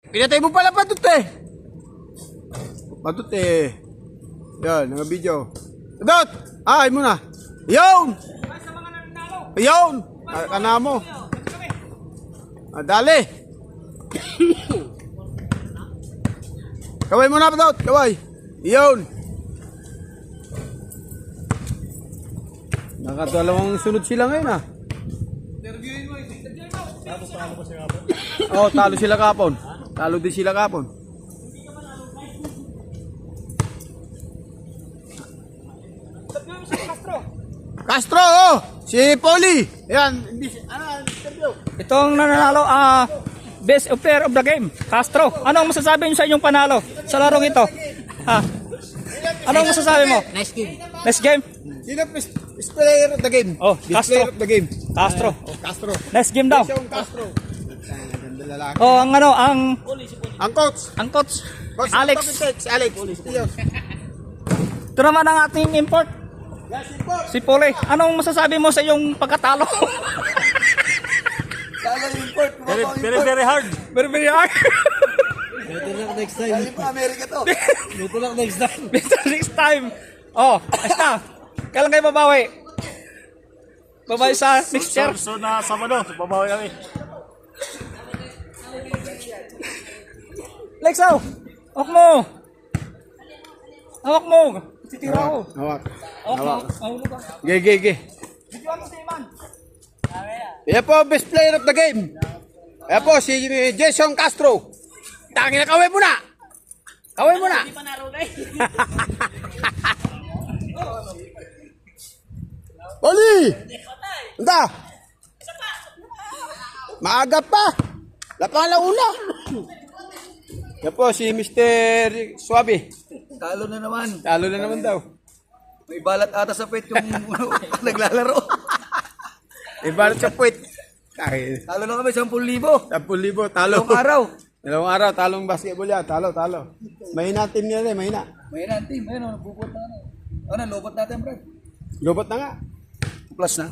Pinatay mo pala Padut eh. Padut eh. Yan, mga video. Padut! Ay mo na. Yun! Yun! Kana mo. Dali. Kaway mo na Padut. Kaway. Yun. Nakadalawang sunod sila ngayon ah. Oh, talo sila kapon. Talo din sila kapon. Castro, oh! Si Poli. Ayan, interview. Itong nanalo, best player of the game, Castro. Anong masasabi niyo sa inyong panalo sa larong ito? Ha? Anong masasabi mo? Nice game. Next game? Sino best player of the game? Oh, Best Castro. player of the game. Castro. Castro. Next game daw. Siyong Castro. Ganda lalaki. Oh, ang ano, ang Coach Alex. Alex. Ito naman ang ating import. Si Pole. Anong masasabi mo sa iyong pagkatalo? Very hard. Very hard. Better luck next time. Amerika to. Better luck next time. Better next time. Oh, basta. Kailan kayo babawi? Babawi sa next year? So na Sabado, babawi kami. Lexo! Hawak mo! Hawak mo! Titira ko. Hawak. Hawak mo. Hawak mo ba? Ge. Bigyan mo si Iman. Yan po, best player of the game. Yan po, si Jason Castro. Tangin na, kaway mo na! Kaway mo na! Poli! Anda! Maaga pa! Lapalauna! Yan po, si Mr. Suabe. Talo na naman. Talo na naman daw. May balat ata sa pet yung naglalaro. Ibarat sa puwit. Ay, Talo na kami 10,000. 10,000, talo. Dalawang araw. Dalawang araw, talong basketball yan. Talo. Mahina team nila, mahina. May natin. Ayun, nabubot na ano. Ano, lobot natin, Brad. Lobot na nga. Plus na.